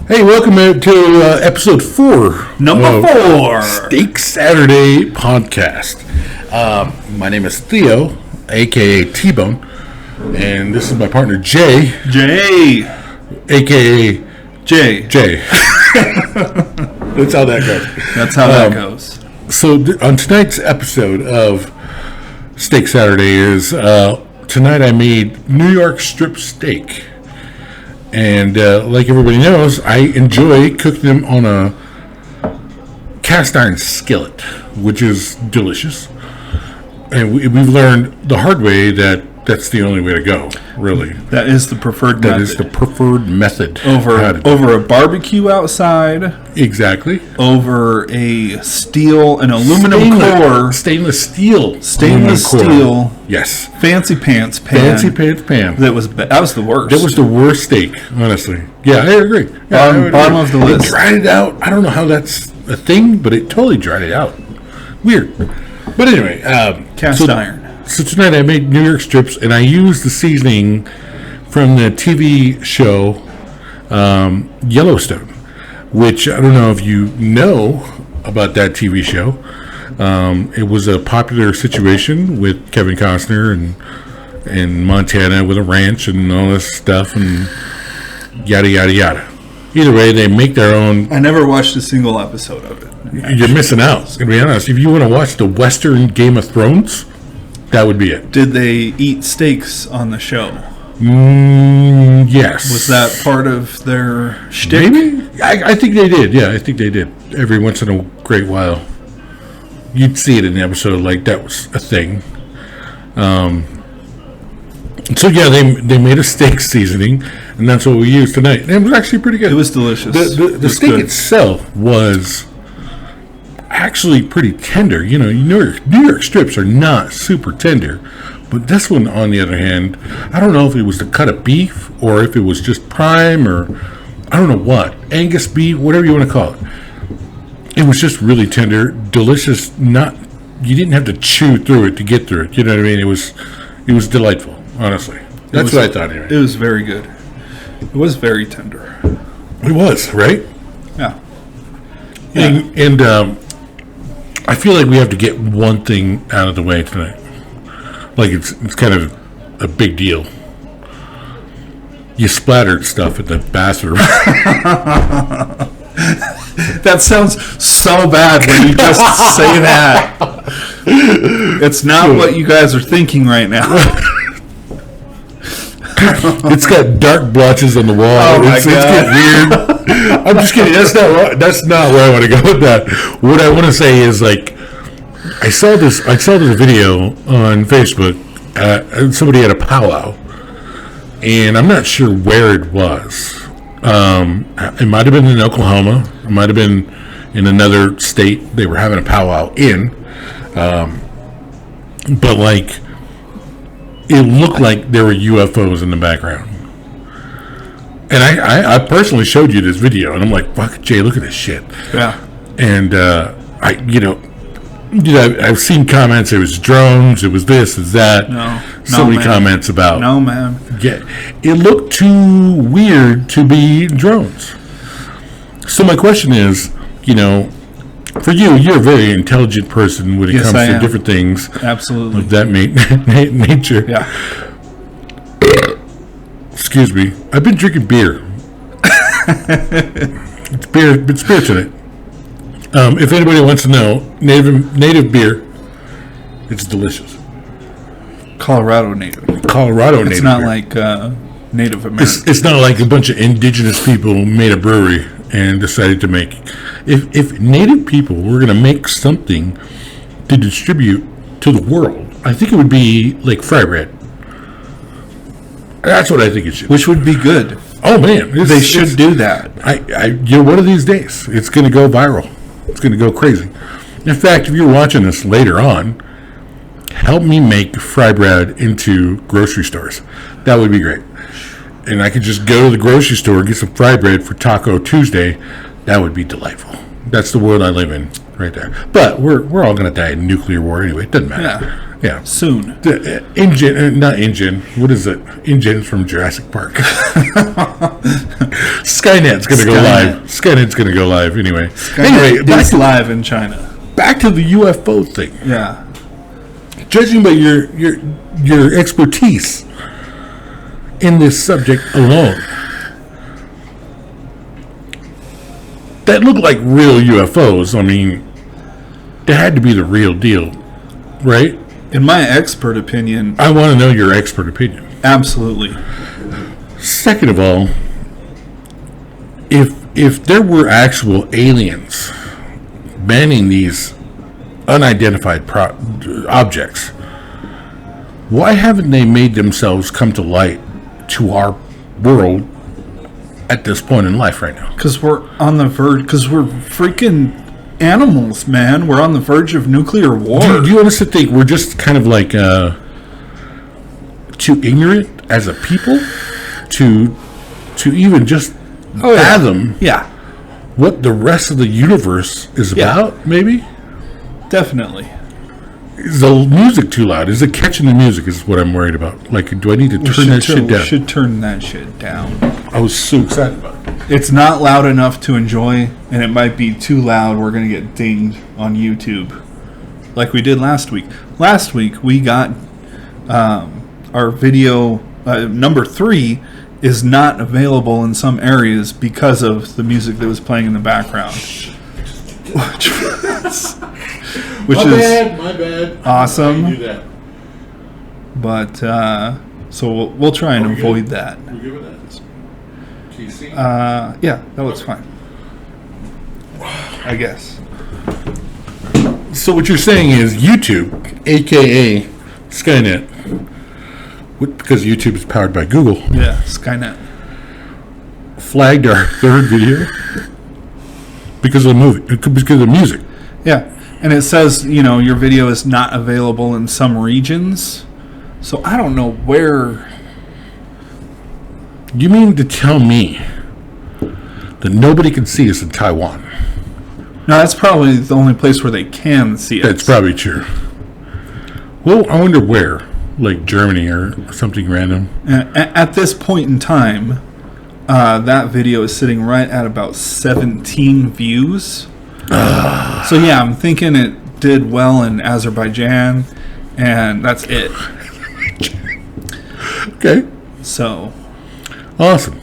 Hey, welcome to episode 4. Number 4. Steak Saturday podcast. My name is Theo, a.k.a. T-Bone, and this is my partner, Jay, a.k.a. Jay. That's how that goes. That's how that goes. So on tonight's episode of Steak Saturday is, tonight I made New York strip steak. And like everybody knows, I enjoy cooking them on a cast iron skillet, which is delicious. And we've learned the hard way that that's the only way to go, really. That is the preferred method. That is the preferred method. Over a barbecue outside. Exactly. Over a steel, an aluminum core. Stainless steel. Steel. Yes. Fancy pants pan. That was the worst. That was the worst steak, honestly. Yeah, I agree. Yeah, bottom of the list. It dried it out. I don't know how that's a thing, but it totally dried it out. Weird. But anyway. Cast iron. So tonight I made New York strips, and I used the seasoning from the TV show Yellowstone, which I don't know if you know about that TV show. It was a popular situation with Kevin Costner and Montana with a ranch and all this stuff and yada, yada, yada. Either way, they make their own. I never watched a single episode of it. Actually. You're missing out, to be honest. If you want to watch the Western Game of Thrones, that would be it. Did they eat steaks on the show? Yes. Was that part of their shtick? Maybe. I think they did. Yeah, I think they did. Every once in a great while, you'd see it in the episode like that was a thing. So yeah, they made a steak seasoning, and that's what we used tonight. And it was actually pretty good. It was delicious. The steak itself was actually pretty tender. You know, New York strips are not super tender, but this one, on the other hand, I don't know if it was the cut of beef or if it was just prime or I don't know what, Angus beef, whatever you want to call it. It was just really tender, delicious. You didn't have to chew through it to get through it. You know what I mean? It was delightful. Honestly, that's what I thought. Anyway, it was very good. It was very tender. It was, right? Yeah. And I feel like we have to get one thing out of the way tonight. Like it's kind of a big deal. You splattered stuff in the bathroom. That sounds so bad when you just say that. It's not what you guys are thinking right now. It's got dark blotches on the wall. Oh my it's getting weird. I'm just kidding. That's not where I want to go with that. What I want to say is, like, I saw this video on Facebook. Somebody had a powwow, and I'm not sure where it was. It might have been in Oklahoma. It might have been in another state. They were having a powwow in, but like. It looked like there were UFOs in the background. And I personally showed you this video, and I'm like, fuck, Jay, look at this shit. Yeah. And, I've seen comments, it was drones, it was this, it's that. No, many comments about. No, man. Yeah. It looked too weird to be drones. So my question is, for you're a very intelligent person when it comes to different things. Absolutely. Of that nature. Yeah. Excuse me. I've been drinking beer. It's beer tonight. If anybody wants to know, native beer, it's delicious. Colorado native. It's not beer. like Native American. It's not like a bunch of indigenous people made a brewery and decided to make. If native people were going to make something to distribute to the world, I think it would be like fry bread. That's what I think it should. Which would be good. Oh man, they should do that. One of these days, it's going to go viral. It's going to go crazy. In fact, if you're watching this later on, help me make fry bread into grocery stores. That would be great. And I could just go to the grocery store and get some fry bread for Taco Tuesday. That would be delightful. That's the world I live in right there. But we're all going to die in nuclear war anyway. It doesn't matter. Yeah. Yeah. soon. The engine, not engine. What is it? Engine from Jurassic Park. Skynet's going to go live. Skynet's going to go live anyway. Anyway, It's live in China. back to the UFO thing. Yeah. Judging by your expertise in this subject alone, that looked like real UFOs. I mean, they had to be the real deal, right? In my expert opinion, I want to know your expert opinion. absolutely. Second of all, if there were actual aliens manning these unidentified objects, why haven't they made themselves come to light to our world at this point in life right now? Because we're on the verge. Because we're freaking animals, man. We're on the verge of nuclear war. Do you honestly think we're just kind of like too ignorant as a people to even just fathom Yeah, what the rest of the universe is Yeah. about? Maybe. definitely. Is the music too loud? Is it catching the music? Is what I'm worried about. Like, do I need to turn that shit We down? should turn that shit down. I was so excited about it. It's not loud enough to enjoy, and it might be too loud. We're going to get dinged on YouTube like we did last week. Last week, we got our video number 3 is not available in some areas because of the music that was playing in the background. Which is My bad. awesome. I do that. But, so we'll try and avoid that. We're good with that. TC. Yeah, that looks fine. I guess. So what you're saying is YouTube, aka Skynet, because YouTube is powered by Google, Yeah, Skynet. flagged our third video because of the movie, because of the music. Yeah, and it says, your video is not available in some regions. So I don't know where. You mean to tell me that nobody can see us in Taiwan? No, that's probably the only place where they can see it. That's probably true. Well, I wonder where, like Germany or something random. At this point in time, that video is sitting right at about 17 views. So yeah, I'm thinking it did well in Azerbaijan, and that's it. Okay, So awesome.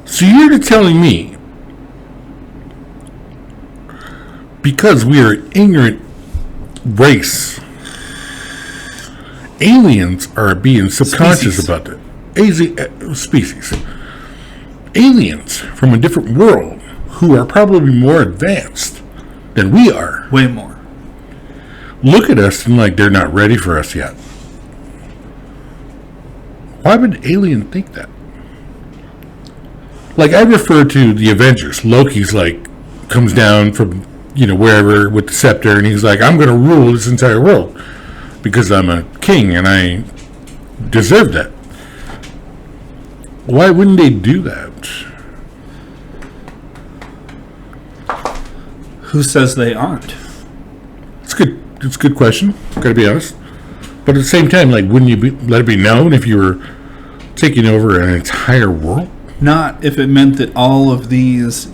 So you're telling me, because we are an ignorant race, aliens are being subconscious Species. about it. Species. Aliens from a different world who are probably more advanced than we are way more. look at us and like they're not ready for us yet. Why would an alien think that? Like, I refer to the Avengers. Loki's like comes down from wherever with the scepter, and he's like, I'm going to rule this entire world because I'm a king and I deserve that. Why wouldn't they do that? Who says they aren't? It's good. It's a good question. Gotta be honest. But at the same time, like, wouldn't you let it be known if you were taking over an entire world? Not if it meant that all of these,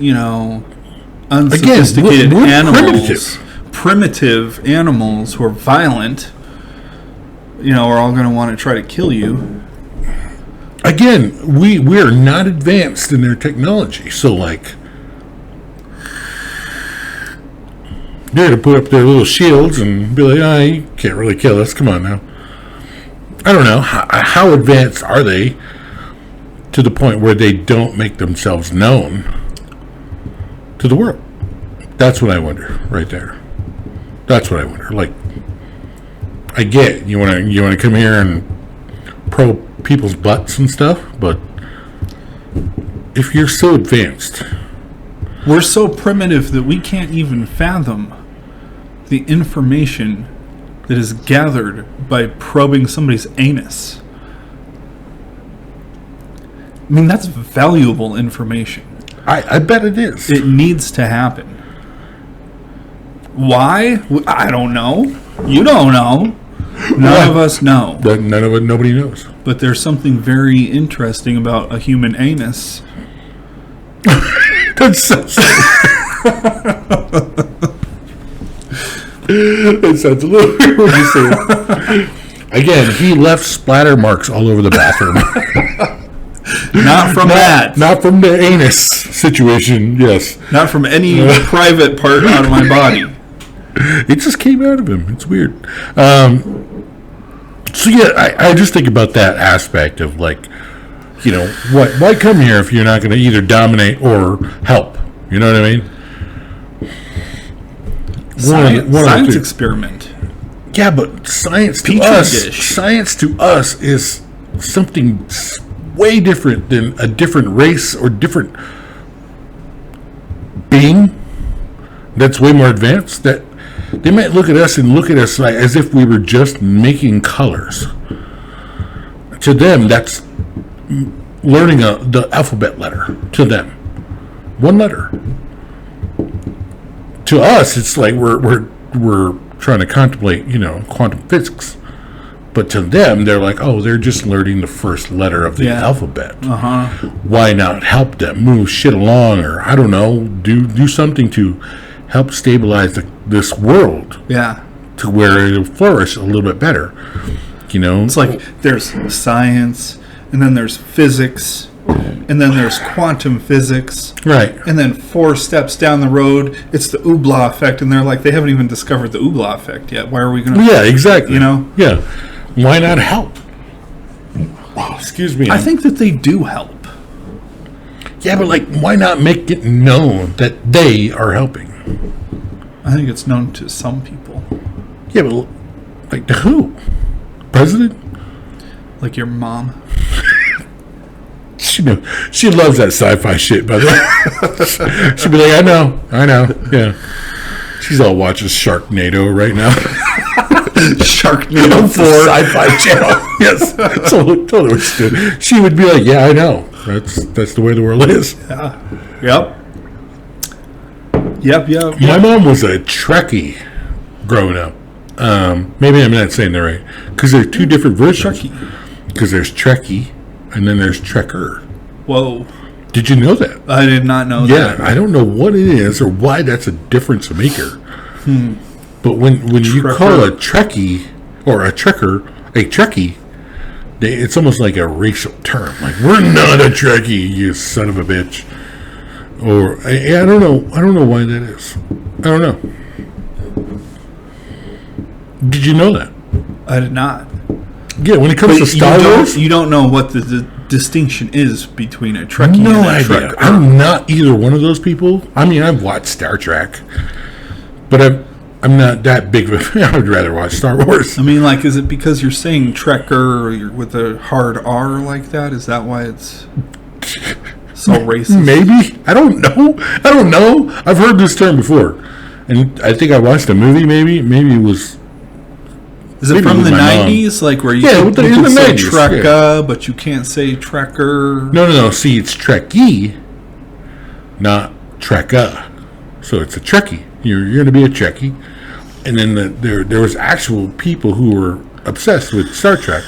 unsophisticated we're animals, primitive animals who are violent, are all going to want to try to kill you. Again, we are not advanced in their technology, so like they're to put up their little shields and be like, "Oh, you can't really kill us. Come on now." I don't know how advanced are they to the point where they don't make themselves known to the world. That's what I wonder, right there. That's what I wonder. Like, I get you want to come here and probe people's butts and stuff, but if you're so advanced, We're so primitive that we can't even fathom the information that is gathered by probing somebody's anus. I mean, that's valuable information. I bet it is. It needs to happen. Why? I don't know. You don't know. None of us know. That nobody knows. But there's something very interesting about a human anus. That's so That sounds a little weird when you say it. Again, he left splatter marks all over the bathroom. Not from that. Not from the anus situation, yes. Not from any private part out of my body. It just came out of him. It's weird. So yeah, I just think about that aspect of like, you know, why come here if you're not going to either dominate or help? You know what I mean? Science experiment. Yeah, but science to us is something way different than a different race or different being that's way more advanced. That they might look at us like, as if we were just making colors. To them, that's learning the alphabet letter. To them, one letter. To us, it's like we're trying to contemplate, you know, quantum physics. But to them, they're like, oh, they're just learning the first letter of the alphabet. Why not help them move shit along, or I don't know, do something to help stabilize this world. Yeah. To where it'll flourish a little bit better. You know, it's like there's science, and then there's physics, and then there's quantum physics. Right. And then 4 steps down the road, it's the Oobla effect, and they're like, they haven't even discovered the Oobla effect yet. Why are we going to... Yeah, exactly. You know? Yeah. Why not help? Oh, excuse me. I think that they do help. Yeah, but like, why not make it known that they are helping? I think it's known to some people. Yeah, but like to who? President? Like your mom. She loves that sci-fi shit, by the way. She'd be like, I know, yeah. She's all watching Sharknado right now. Sharknado 4 sci-fi channel. Yes, totally what she did. She would be like, yeah, I know. That's the way the world is. Yeah. Yep. My mom was a Trekkie growing up. Maybe I'm not saying that right, because there's 2 different versions. Because there's Trekkie, and then there's Trekker. Whoa. Did you know that? I did not know that. Yeah, I don't know what it is or why that's a difference maker. But when you call a Trekkie or a Trekker a Trekkie, it's almost like a racial term. Like, we're not a Trekkie, you son of a bitch. Or I don't know. I don't know why that is. I don't know. Did you know that? I did not. Yeah, when it comes to Star Wars, you don't know what the distinction is between a Trekkie no and a idea. Trekker. I'm not either one of those people. I mean, I've watched Star Trek, but I'm not that big of a fan. I would rather watch Star Wars. I mean, like, is it because you're saying Trekker or you're with a hard R like that? Is that why it's so racist? Maybe. I don't know. I've heard this term before, and I think I watched a movie. Maybe it was. Is it from the 90s? Like where you can say 90s, Trekka, but you can't say Trekker? No. See, it's Trekkie, not Trekka. So it's a Trekkie. You're going to be a Trekkie. And then there was actual people who were obsessed with Star Trek.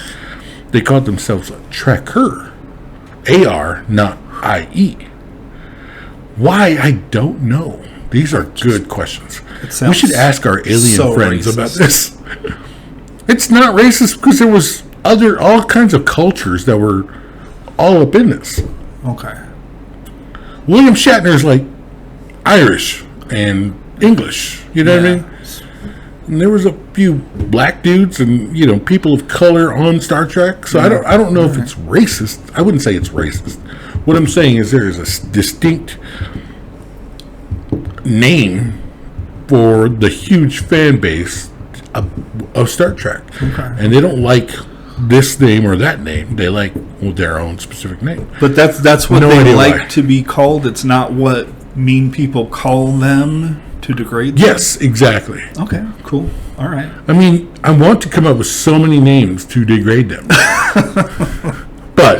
They called themselves a Trekker. A-R, not I-E. Why? I don't know. These are good questions. We should ask our alien friends about this. It's not racist because there was all kinds of cultures that were all up in this. Okay. William Shatner's like Irish and English. You know what I mean? And there was a few black dudes and people of color on Star Trek. So I don't know if it's racist. I wouldn't say it's racist. What I'm saying is there is a distinct name for the huge fan base of Star Trek. Okay. And they don't like this name or that name. They like their own specific name. But that's what they like to be called. It's not what mean people call them to degrade them? Yes, exactly. Okay, cool. All right. I mean, I want to come up with so many names to degrade them. But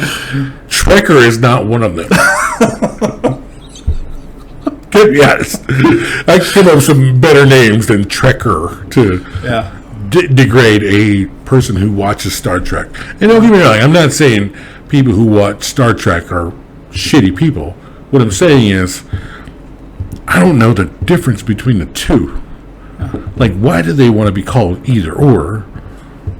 Trekker is not one of them. To be honest, I can come up with some better names than Trekker to degrade a person who watches Star Trek. And don't get me wrong, I'm not saying people who watch Star Trek are shitty people. What I'm saying is, I don't know the difference between the two. Like, why do they want to be called either or?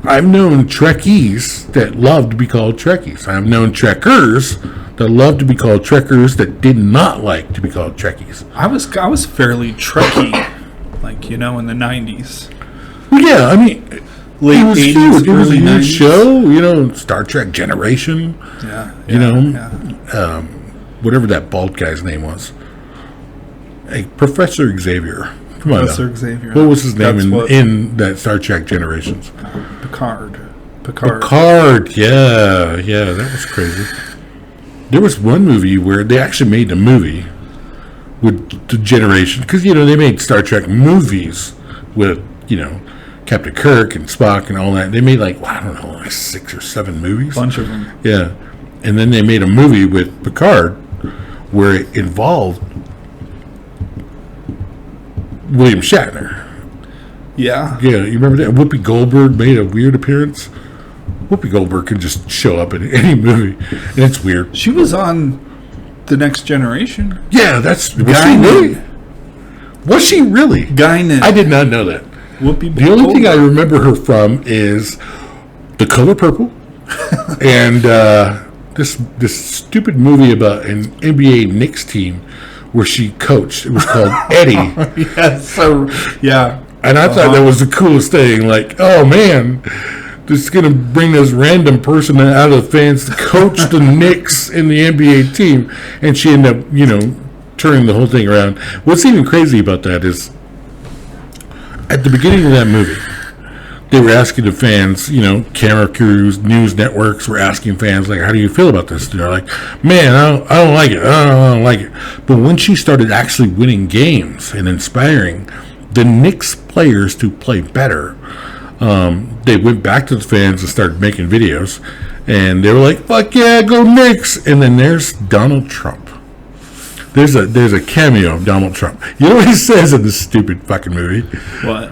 I've known Trekkies that love to be called Trekkies. I've known Trekkers that love to be called Trekkers that did not like to be called Trekkies. I was fairly Trekkie, like, in the 90s. Well, yeah, I mean, Late it was 80s, huge. It was a early huge 90s. show, Star Trek Generation. Yeah. Whatever that bald guy's name was. Hey, Professor Xavier. Come on Professor now. Xavier. What was his name That's in that Star Trek Generations? Picard. Yeah, that was crazy. There was one movie where they actually made a movie with the Generation, because they made Star Trek movies with Captain Kirk and Spock and all that. They made like 6 or 7 movies. Bunch of them. Yeah, and then they made a movie with Picard where it involved William Shatner. Yeah. Yeah, you remember that? Whoopi Goldberg made a weird appearance. Whoopi Goldberg could just show up in any movie, and it's weird. She was on The Next Generation. Yeah, was she really? Was she really? Guinan. I did not know that. Whoopi The only thing I remember her from is The Color Purple, and this stupid movie about an NBA Knicks team where she coached. It was called Eddie. Yeah. And I thought that was the coolest thing. Like, oh man, this is gonna bring this random person out of the fans to coach the Knicks in the NBA team, and she ended up, turning the whole thing around. What's even crazy about that is, at the beginning of that movie, they were asking the fans, camera crews, news networks were asking fans, like, how do you feel about this? And they're like, man, I don't like it. I don't like it. But when she started actually winning games and inspiring the Knicks players to play better, they went back to the fans and started making videos. And they were like, fuck yeah, go Knicks. And then there's Donald Trump. There's a cameo of Donald Trump. You know what he says in this stupid fucking movie? What?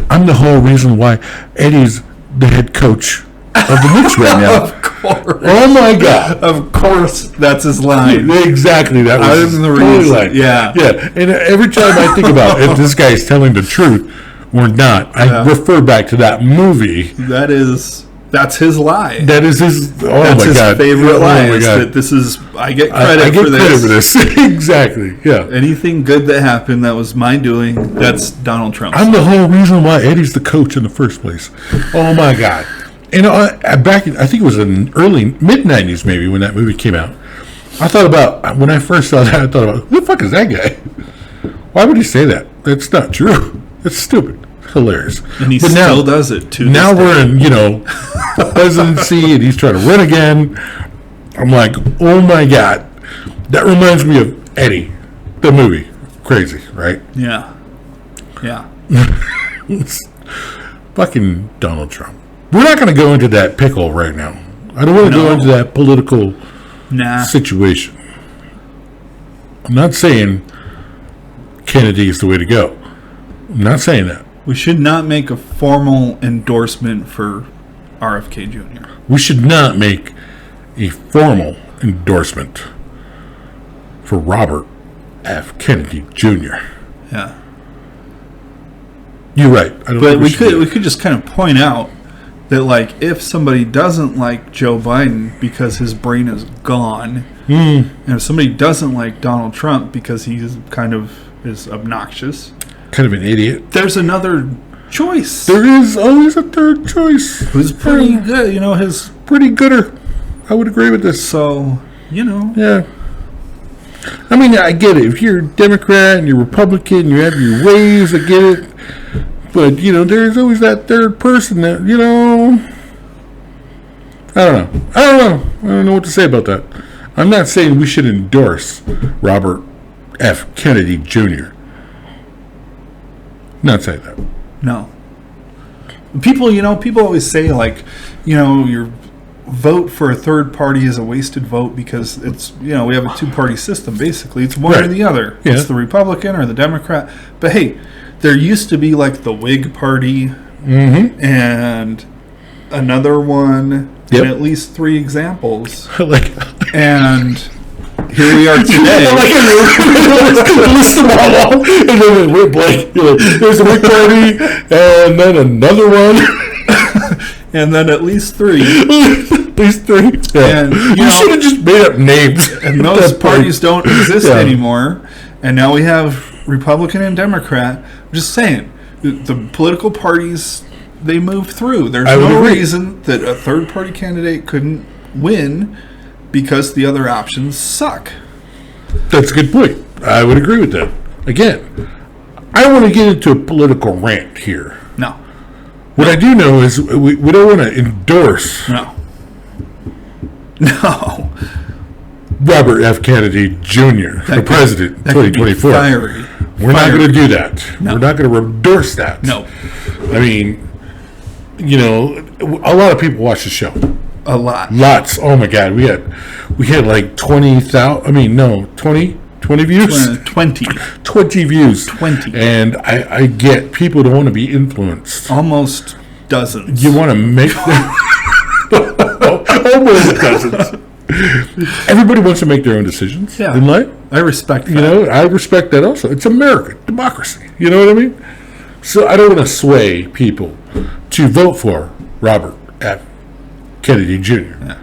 I'm the whole reason why Eddie's the head coach of the Knicks right now. Of course. Oh my God. Of course, that's his line. Exactly. That was I'm the totally reason. line. Yeah. Yeah. And every time I think about if this guy's telling the truth or not, I refer back to that movie. That's his lie. That is his. Oh That's my his God. favorite lie. Oh my Is God. that this is I get credit I get for credit this. for this. Exactly. Yeah. Anything good that happened that was my doing, that's Donald Trump. I'm the whole reason why Eddie's the coach in the first place. Oh my God. And back in, I think it was in early, mid-90s maybe, when that movie came out, I thought about, when I first saw that, I thought about, who the fuck is that guy? Why would he say that? That's not true. That's stupid. Hilarious. And he still does it, too. Now we're in, presidency, and he's trying to run again. I'm like, oh my God. That reminds me of Eddie, the movie. Crazy, right? Yeah. Yeah. Fucking Donald Trump. We're not going to go into that pickle right now. I don't want to go into that political situation. I'm not saying Kennedy is the way to go. I'm not saying that. We should not make a formal endorsement for RFK Jr. We should not make a formal endorsement for Robert F. Kennedy Jr. Yeah. You're right. But we could just kind of point out that, like, if somebody doesn't like Joe Biden because his brain is gone, and if somebody doesn't like Donald Trump because he's kind of is obnoxious, kind of an idiot, there's another choice. There is always a third choice. Who's pretty good, his pretty gooder. I would agree with this. So, Yeah. I mean, I get it. If you're a Democrat and you're Republican, you have your ways, I get it. But, there's always that third person that, I don't know what to say about that. I'm not saying we should endorse Robert F. Kennedy Jr. Not saying that. No. People always say, like, your vote for a third party is a wasted vote because it's, we have a two-party system, basically. It's one or the other. Yeah. It's the Republican or the Democrat. But, hey, there used to be, like, the Whig Party and another one, Yep. and at least 3 examples. Like, And here we are today. list them all off, and then we're like, there's a Whig Party, and then another one. And then at least 3. At least 3. Yeah. And, you should have just made up names. And those parties don't exist anymore. And now we have Republican and Democrat. I'm just saying, the political parties, they move through. There's no reason that a third party candidate couldn't win because the other options suck. That's a good point. I would agree with that. Again, I don't want to get into a political rant here. No. What I do know is we don't want to endorse No. Robert F. Kennedy Jr. for president That could be 2024. fiery. We're not going to do that. No. We're not going to endorse that. No. I mean, a lot of people watch the show. A lot. Lots. Oh my God, we had like 20,000. I mean, no, 20 views. 20. 20 views. 20. And I get people don't want to be influenced. Almost dozens. You want to make them almost dozens. Everybody wants to make their own decisions in life. I respect that. I respect that also. It's America, democracy. You know what I mean? So I don't want to sway people to vote for Robert F. Kennedy Jr. Yeah.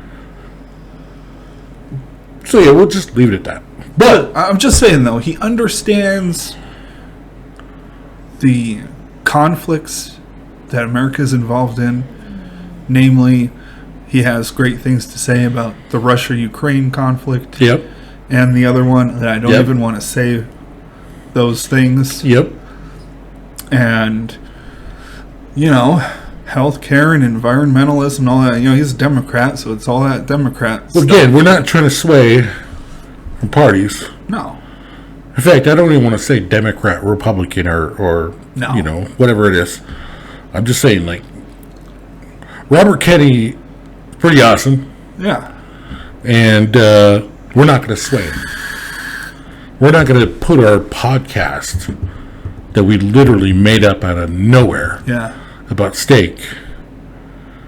So yeah, we'll just leave it at that. But I'm just saying, though, he understands the conflicts that America is involved in. Namely, he has great things to say about the Russia-Ukraine conflict. Yep. And the other one that I don't even want to say those things. Yep. And, healthcare and environmentalism and all that. He's a Democrat, so it's all that Democrat Well, stuff. again, we're not trying to sway parties. No. In fact, I don't even want to say Democrat, Republican, or No. whatever it is. I'm just saying, like, Robert Kennedy, pretty awesome, Yeah. and we're not going to sway him. We're not going to put our podcast that we literally made up out of nowhere Yeah. about steak.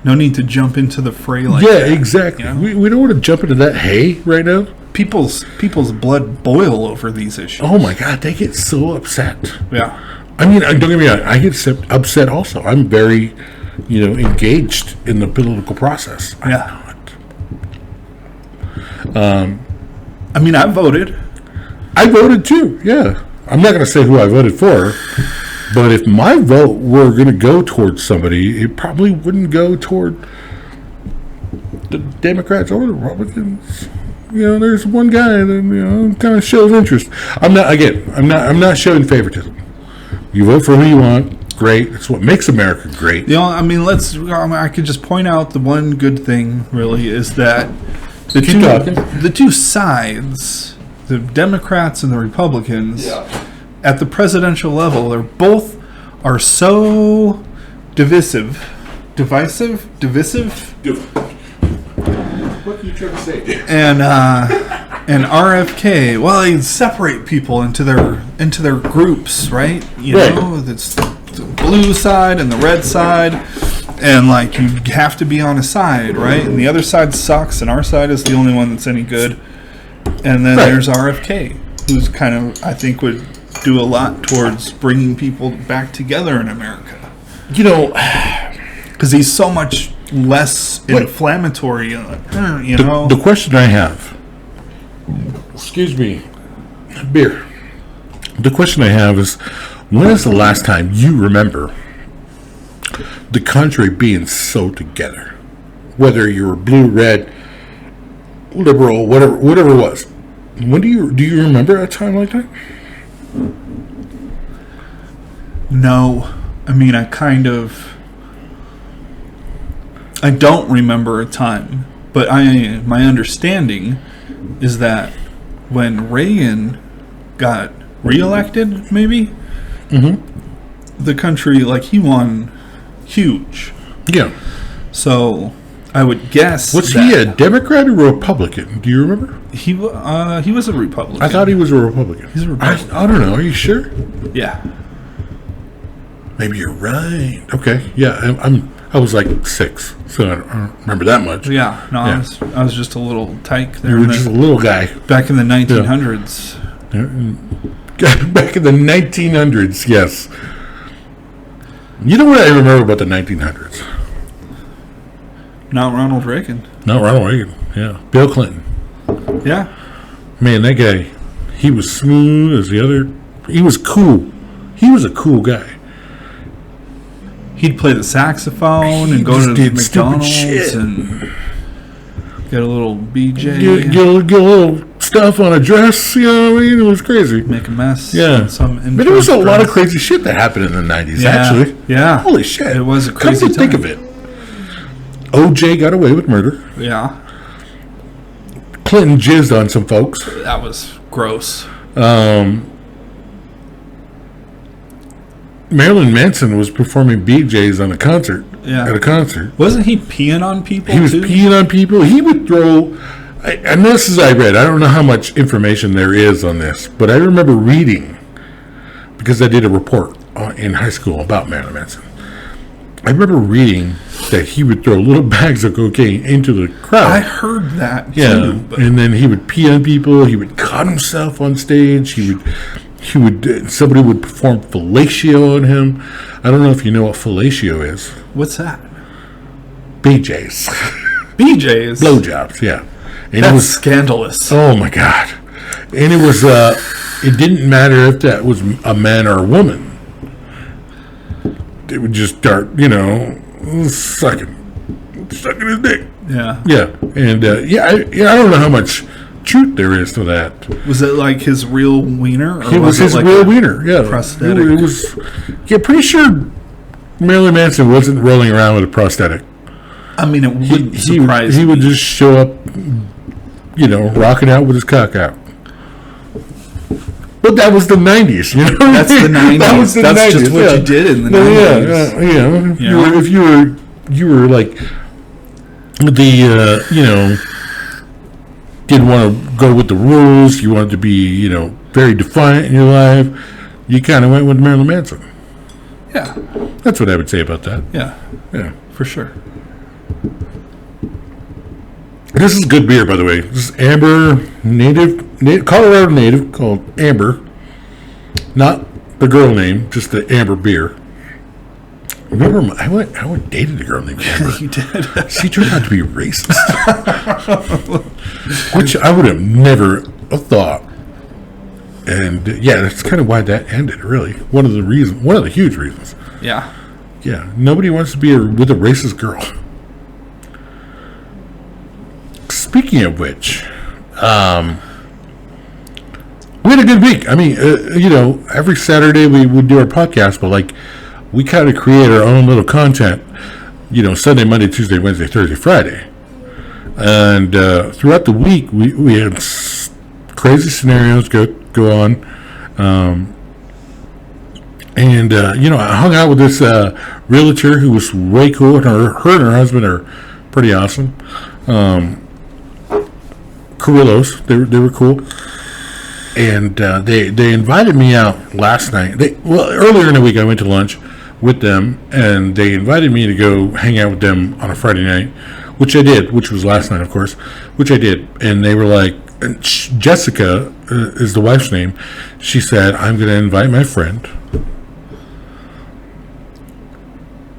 No need to jump into the fray like Yeah, that. exactly. We don't want to jump into that hay right now. People's blood boil over these issues. Oh my God, they get so upset. Yeah. I mean, don't get me wrong. I get upset also. I'm very, engaged in the political process. Yeah. I'm not. I mean, I voted. I voted too. Yeah. I'm not going to say who I voted for, but if my vote were going to go towards somebody, it probably wouldn't go toward the Democrats or the Republicans. There's one guy that kind of shows interest. I'm not showing favoritism. You vote for who you want. Great. It's what makes America great. I could just point out the one good thing, really, is that Keep talking. the two sides, the Democrats and the Republicans, at the presidential level, are so divisive. What are you trying to say? And RFK, well, they separate people into their groups, right? It's the blue side and the red side, and you have to be on a side, right? And the other side sucks, and our side is the only one that's any good. And then there's RFK, who's kind of, I think, would do a lot towards bringing people back together in America. Because he's so much less inflammatory, The question I have, excuse me, beer. The question I have is, when is the last time you remember the country being so together? Whether you were blue, red, liberal, whatever it was. When do you remember a time like that? No. I mean, I don't remember a time, but my understanding is that when Reagan got reelected, maybe, the country, he won huge. Yeah. So I would guess. Was he a Democrat or Republican? Do you remember? He was a Republican. I thought he was a Republican. He's a Republican. I don't know. Are you sure? Yeah. Maybe you're right. Okay, yeah, I was like 6, so I don't remember that much. Yeah, no, Yeah. I was just a little tyke there. You were just a little guy. Back in the 1900s. Back in the 1900s, yes. You know what I remember about the 1900s? Not Ronald Reagan. Not Ronald Reagan. Yeah, Bill Clinton. Yeah. Man, that guy, he was smooth as the other. He was cool. He was a cool guy. He'd play the saxophone He and go just to did stupid McDonald's shit. and get a little BJ, Get a little stuff on a dress, you know what I mean? It was crazy. make a mess. Yeah. in some But there was a intern's lot of dress. crazy shit that happened in the 90s, Yeah. actually. Yeah. Holy shit. It was a Come crazy to think time. of it. OJ got away with murder. Yeah. Clinton jizzed on some folks. That was gross. Marilyn Manson was performing BJ's on a concert. Yeah. At a concert. Wasn't he peeing on people He was too? peeing on people. He would throw, and this is I read. I don't know how much information there is on this, but I remember reading, because I did a report in high school about Marilyn Manson. I remember reading that he would throw little bags of cocaine into the crowd. I heard that Yeah, too. But and then he would pee on people. He would cut himself on stage. Somebody would perform fellatio on him. I don't know if you know what fellatio is. what's that? BJ's, BJ's. blowjobs. Yeah, and That's it was. scandalous. Oh my god, and it was. It didn't matter if that was a man or a woman. They would just start, sucking his dick. Yeah. Yeah, and I don't know how much truth there is to that. Was it like his real wiener? Or It was his like real a wiener. Yeah, prosthetic? It was. Yeah, pretty sure Marilyn Manson wasn't rolling around with a prosthetic. I mean, it wouldn't surprise He me. would just show up, rocking out with his cock out. But that was the 90s, you know. That's the 90s. That was the That's 90s, just what yeah. you did in the No, 90s. Yeah. If you were like didn't want to go with the rules. You wanted to be, very defiant in your life. You kind of went with Marilyn Manson. Yeah. That's what I would say about that. Yeah. Yeah. For sure. This is good beer, by the way. This is Amber native Colorado native called Amber. Not the girl name, just the Amber beer. Remember, I dated a girl named Amber. You did. She turned out to be racist, which I would have never thought. And that's kind of why that ended. Really, one of the huge reasons. Yeah. Yeah, nobody wants to be with a racist girl. Speaking of which, we had a good week. I mean, every Saturday we would do our podcast, but we kind of create our own little content. Sunday, Monday, Tuesday, Wednesday, Thursday, Friday, and throughout the week we had crazy scenarios go on. I hung out with this realtor who was way cool, and her and her husband are pretty awesome. Carrillos, they were cool, and they invited me out last night. Earlier in the week I went to lunch with them, and they invited me to go hang out with them on a Friday night, which I did, which was last night, of course, which I did. And they were like, Jessica is the wife's name. She said, I'm going to invite my friend.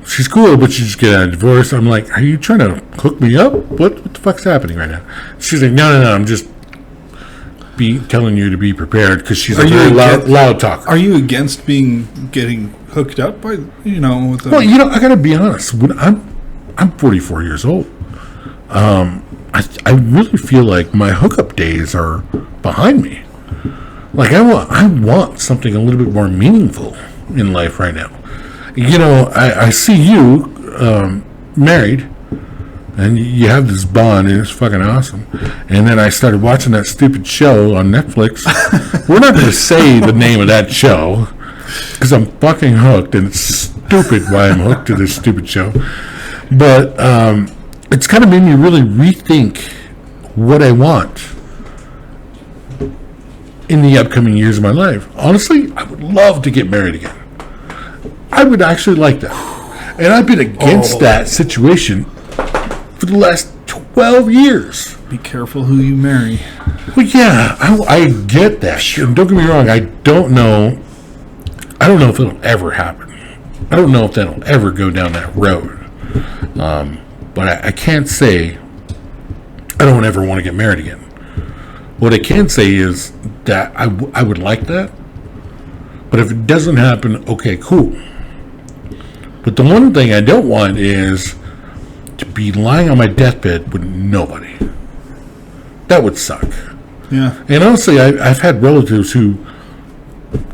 She's cool, but she just got a divorce. I'm like, are you trying to hook me up? What the fuck's happening right now? She's like, no, I'm just telling you to be prepared, because she's a very loud talker. Are you against getting hooked up by, with a... Well, I got to be honest. When I'm 44 years old. I really feel like my hookup days are behind me. Like I want something a little bit more meaningful in life right now. I see you married, and you have this bond, and it's fucking awesome. And then I started watching that stupid show on Netflix. We're not going to say the name of that show, because I'm fucking hooked, and it's stupid why I'm hooked to this stupid show. But it's kind of made me really rethink what I want in the upcoming years of my life. Honestly, I would love to get married again. I would actually like that. And I've been against that situation for the last 12 years. Be careful who you marry. Well, yeah, I get that. And don't get me wrong, I don't know if it'll ever happen. I don't know if that'll ever go down that road. But I can't say I don't ever want to get married again. What I can say is that I would like that. But if it doesn't happen, okay, cool. But the one thing I don't want is to be lying on my deathbed with nobody. That would suck. Yeah. And honestly, I've had relatives who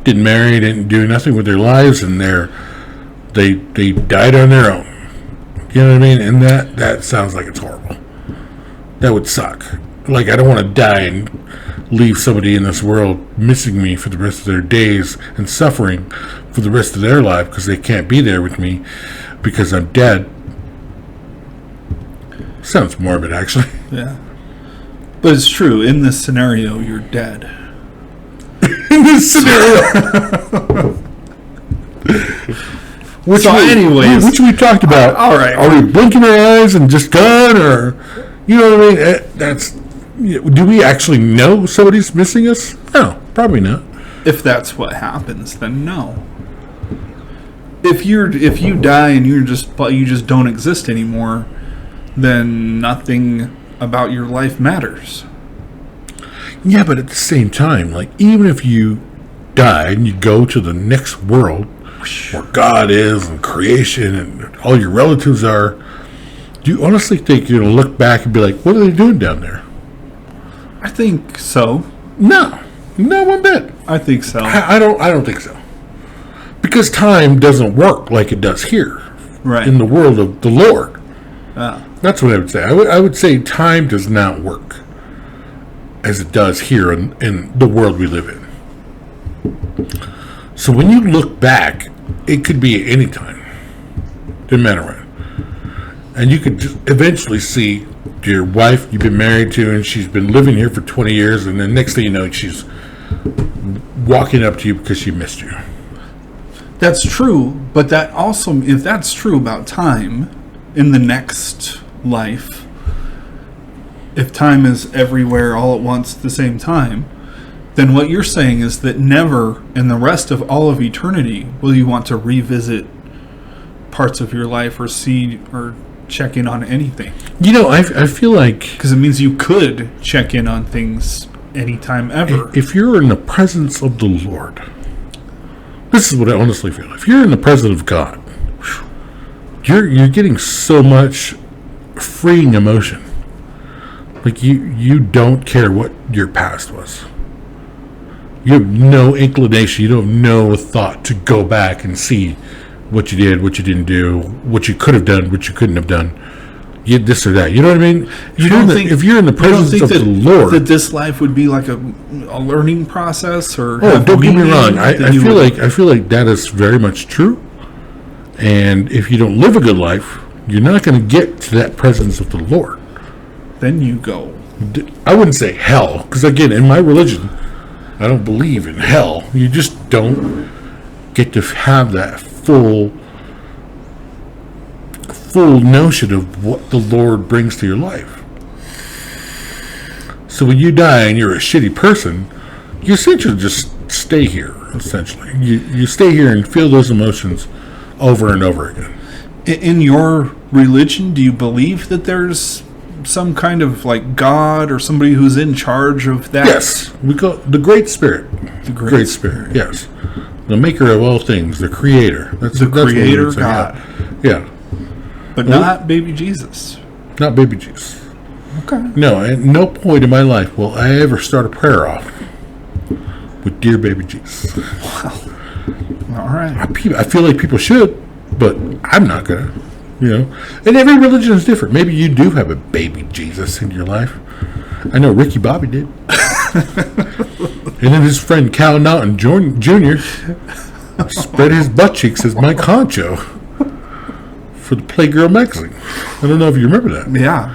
didn't marry, didn't do nothing with their lives, and they died on their own. You know what I mean? And that sounds like it's horrible. That would suck. Like, I don't want to die and leave somebody in this world missing me for the rest of their days and suffering for the rest of their life because they can't be there with me because I'm dead. Sounds morbid, actually. Yeah. But it's true. In this scenario, you're dead. In this scenario. Which we talked about. All right. Are we blinking our eyes and just gone, or you know what I mean? That's. Do we actually know somebody's missing us? No, probably not. If that's what happens, then no. If you die and you just don't exist anymore, then nothing about your life matters. Yeah, but at the same time, like, even if you die and you go to the next world where God is and creation and all your relatives are, do you honestly think you're going to look back and be like, what are they doing down there? I think so. No, not one bit. I think so. I don't think so. Because time doesn't work like it does here. Right. In the world of the Lord. Ah. That's what I would say. I would say time does not work as it does here in the world we live in. So when you look back, it could be any time. Doesn't matter when. And you could just eventually see your wife you've been married to, and she's been living here for 20 years, and then next thing you know, she's walking up to you because she missed you. That's true, but that also, if that's true about time in the next life, if time is everywhere all at once at the same time, then what you're saying is that never in the rest of all of eternity will you want to revisit parts of your life or see or check in on anything. You know, I feel like... Because it means you could check in on things anytime ever. If you're in the presence of the Lord, this is what I honestly feel. If you're in the presence of God, you're getting so much freeing emotion. Like, you don't care what your past was. You have no inclination, you don't have no thought to go back and see what you did, what you didn't do, what you could have done, what you couldn't have done, this or that. You know what I mean? If you're in the presence of the Lord, that this life would be like a learning process, or don't get me wrong. I feel like that is very much true. And if you don't live a good life, you're not going to get to that presence of the Lord. Then you go. I wouldn't say hell, because again, in my religion, I don't believe in hell. You just don't get to have that full notion of what the Lord brings to your life. So when you die and you're a shitty person, you essentially just stay here, essentially. You stay here and feel those emotions over and over again. In your religion, do you believe that there's some kind of like God or somebody who's in charge of that? Yes, we call the Great Spirit. The Great Spirit, yes. The maker of all things, the creator. That's creator God. Yeah. But not baby Jesus. Not baby Jesus. Okay. No, at no point in my life will I ever start a prayer off with dear baby Jesus. Wow. All right. I feel like people should, but I'm not gonna. You know, and every religion is different. Maybe you do have a baby Jesus in your life. I know Ricky Bobby did. And then his friend Cal Naughton Jr. spread his butt cheeks as Mike Honcho for the Playgirl magazine. I don't know if you remember that. Yeah.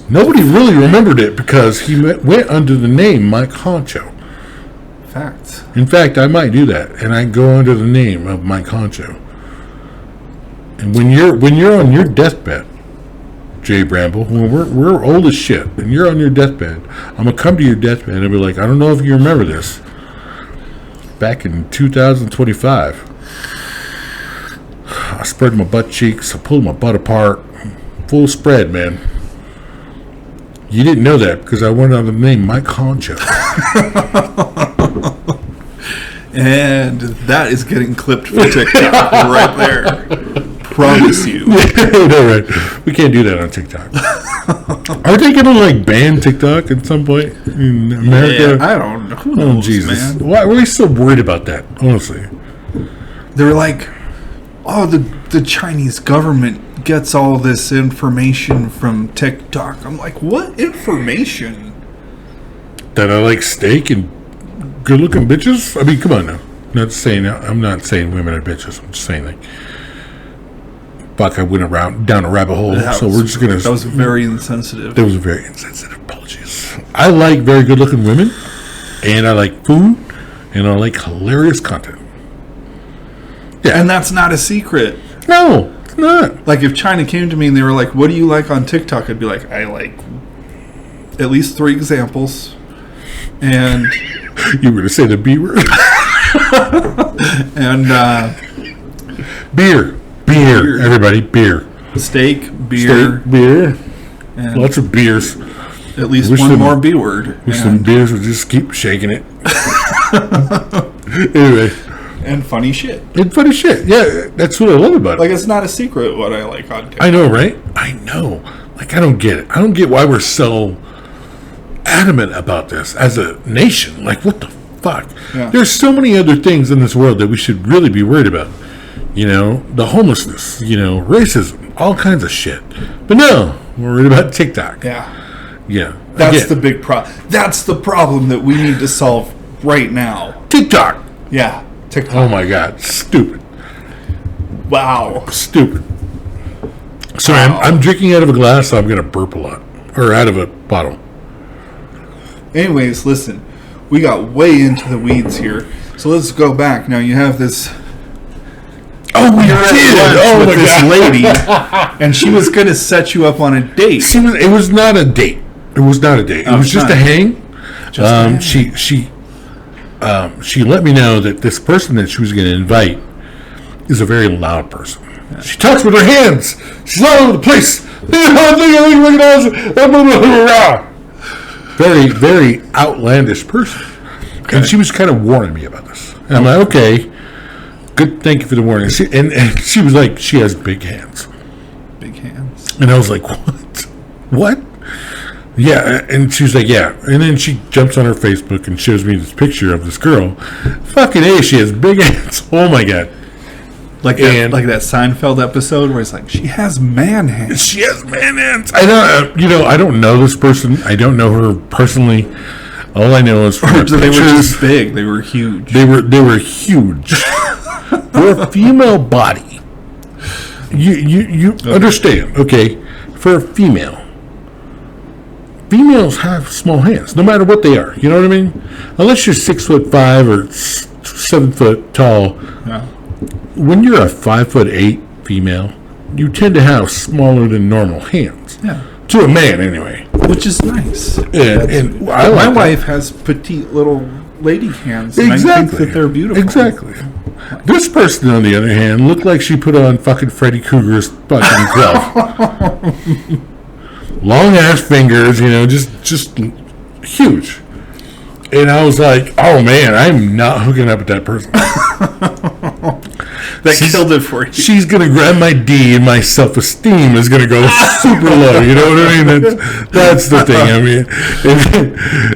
Nobody really remembered it because he went under the name Mike Honcho. Fact. In fact, I might do that, and I go under the name of Mike Honcho. And when you're on your deathbed, Jay Bramble, when we're old as shit, and you're on your deathbed, I'm gonna come to your deathbed and be like, I don't know if you remember this. Back in 2025, I spread my butt cheeks, I pulled my butt apart, full spread, man. You didn't know that because I went under the name Mike Honcho. And that is getting clipped for TikTok right there. Promise you. No, right. We can't do that on TikTok. Are they going to like ban TikTok at some point in America? Yeah, I don't know. Who knows, Jesus. man? Why are we so worried about that, honestly? They were like, oh, the Chinese government gets all this information from TikTok. I'm like, what information? That I like steak and good-looking bitches? I mean, come on now. I'm not saying women are bitches. I'm just saying, like, fuck, I went down a rabbit hole. That was very insensitive. That was very insensitive. Apologies. I like very good-looking women, and I like food, and I like hilarious content. Yeah. And that's not a secret. No, it's not. Like, if China came to me and they were like, what do you like on TikTok? I'd be like, I like at least 3 examples. And you were going to say the B word? And beer. Everybody, beer. Steak, beer. And lots of beers. At least one more B word. With some beers, we'll just keep shaking it. Anyway. And funny shit. Yeah, that's what I love about it. Like, it's not a secret what I like on TikTok. I know, right? I know. Like, I don't get it. I don't get why we're so adamant about this as a nation. Like, what the fuck? Yeah. There's so many other things in this world that we should really be worried about. You know, the homelessness, racism, all kinds of shit. But no, we're worried about TikTok. Yeah. That's the big problem. That's the problem that we need to solve right now. TikTok. Yeah, TikTok. Oh my God, stupid. Wow. Stupid. Sorry, I'm drinking out of a glass, so I'm going to burp a lot. Or out of a bottle. Anyways, listen. We got way into the weeds here. So let's go back. Now, you have this... Oh, we did! Oh, with this lady. And she was going to set you up on a date. It was not a date. It was just a hang. She let me know that this person that she was going to invite is a very loud person. Yeah. She talks with her hands. She's all over the place. Very, very outlandish person. Okay. And she was kind of warning me about this. And I'm like, okay, good, thank you for the warning. And she was like, she has big hands. Big hands. And I was like, what? Yeah, and she was like, yeah. And then she jumps on her Facebook and shows me this picture of this girl. Fucking A, she has big hands. Oh my God. Like that Seinfeld episode where it's like, she has man hands. She has man hands. I don't know this person. I don't know her personally. All I know is from they were just big. They were huge. They were huge. For a female body, you understand? Okay, for a females have small hands, no matter what they are. You know what I mean? Unless you're 6'5" or 7 foot tall. Yeah. When you're a 5'8" female, you tend to have smaller than normal hands. Yeah. To a man, anyway. Which is nice. And my wife has petite little lady hands. And exactly. I think that they're beautiful. Exactly. This person, on the other hand, looked like she put on fucking Freddy Krueger's fucking glove. Long ass fingers, just huge. And I was like, oh man, I'm not hooking up with that person. That killed it for you. She's going to grab my D and my self-esteem is going to go super low. You know what I mean? That's the thing. I mean,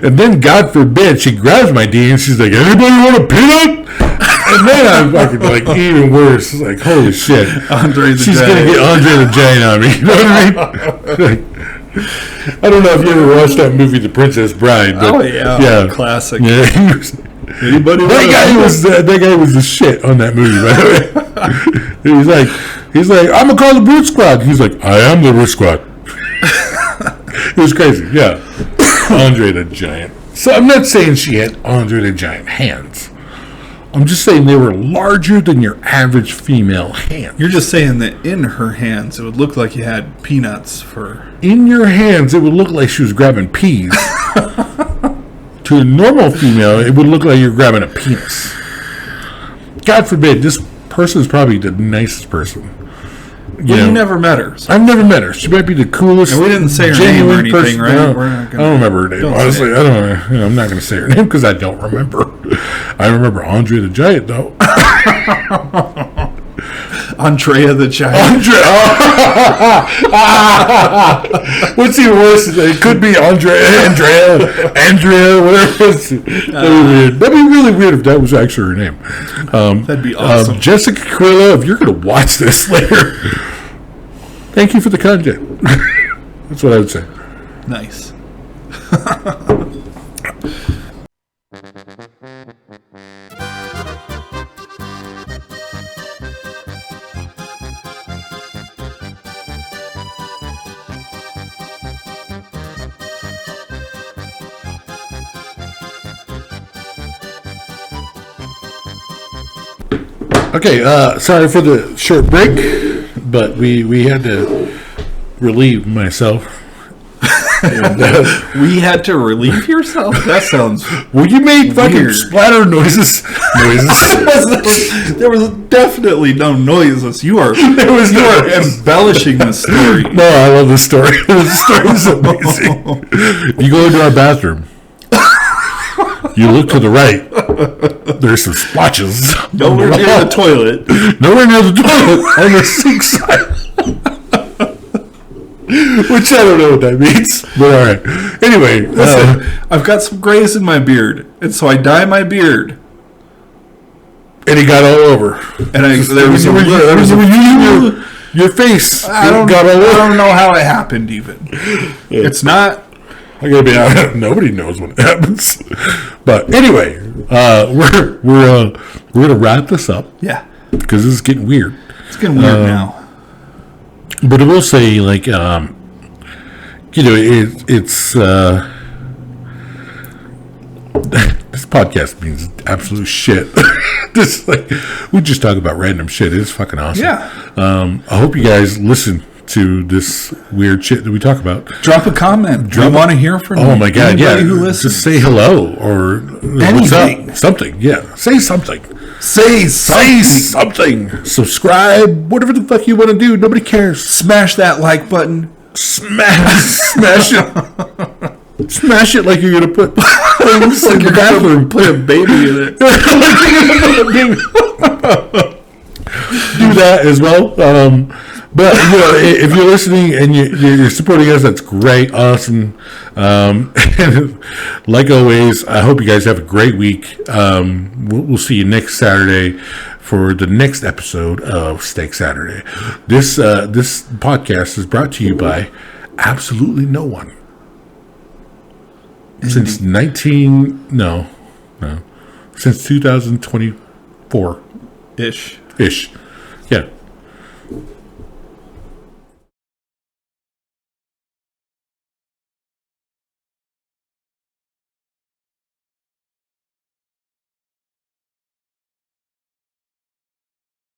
and then God forbid she grabs my D and she's like, anybody want a peanut? And then I'm fucking like even worse. It's like, holy shit. She's going to get Andre the Giant on me. You know what I mean? I don't know if you ever watched that movie, The Princess Bride. But yeah. Classic. Yeah, Anybody? That guy was the shit on that movie. By the way, he's like, I'm gonna call the Brute Squad. He's like, I am the Brute Squad. It was crazy. Yeah, Andre the Giant. So I'm not saying she had Andre the Giant hands. I'm just saying they were larger than your average female hand. You're just saying that in her hands, it would look like you had peanuts for. In your hands, it would look like she was grabbing peas. To a normal female, it would look like you're grabbing a penis. God forbid, this person is probably the nicest person. You never met her. So. I've never met her. She might be the coolest. And we didn't say her name or anything, person. right? No, We're not gonna, I don't remember her name. Honestly, I don't. I'm not going to say her name because I don't remember. I remember Andre the Giant, though. Andrea the Giant. What's even worse? It could be Andrea, whatever. That'd be really weird if that was actually her name. That'd be awesome. Jessica Carrillo, if you're going to watch this later, thank you for the content. That's what I would say. Nice. Okay, sorry for the short break, but we had to relieve myself. And, we had to relieve yourself? That sounds well, you made fucking weird. splatter noises. There was definitely no noises. You are embellishing the story. No, I love this story. This story is amazing. You go into our bathroom. You look to the right. There's some splotches. Nowhere near the toilet. Nowhere near the toilet. On the sink side. Which I don't know what that means. But all right. Anyway. Listen, I've got some grays in my beard. And so I dye my beard. And he got all over. And there was your face. I don't know how it happened even. Yeah. It's not. I gotta be honest. Nobody knows when it happens. But anyway, we're gonna wrap this up. Yeah. Because this is getting weird. It's getting weird now. But I will say, like, it's this podcast means absolute shit. This we just talk about random shit. It's fucking awesome. Yeah. I hope you guys listen to this weird shit that we talk about. Drop a comment. We want to hear from you. Oh my god! Anybody Yeah, who listens. just say hello or anything. What's up? Something. Yeah, say something. Say something. Subscribe. Whatever the fuck you want to do. Nobody cares. Smash that like button. Smash it. Smash it like you're gonna put things like your bathroom. Put a baby in it. Do that as well. But if you're listening and you're supporting us, that's great, awesome. And like always, I hope you guys have a great week. We'll see you next Saturday for the next episode of Steak Saturday. This podcast is brought to you by absolutely no one. Since 2024 ish. Yeah.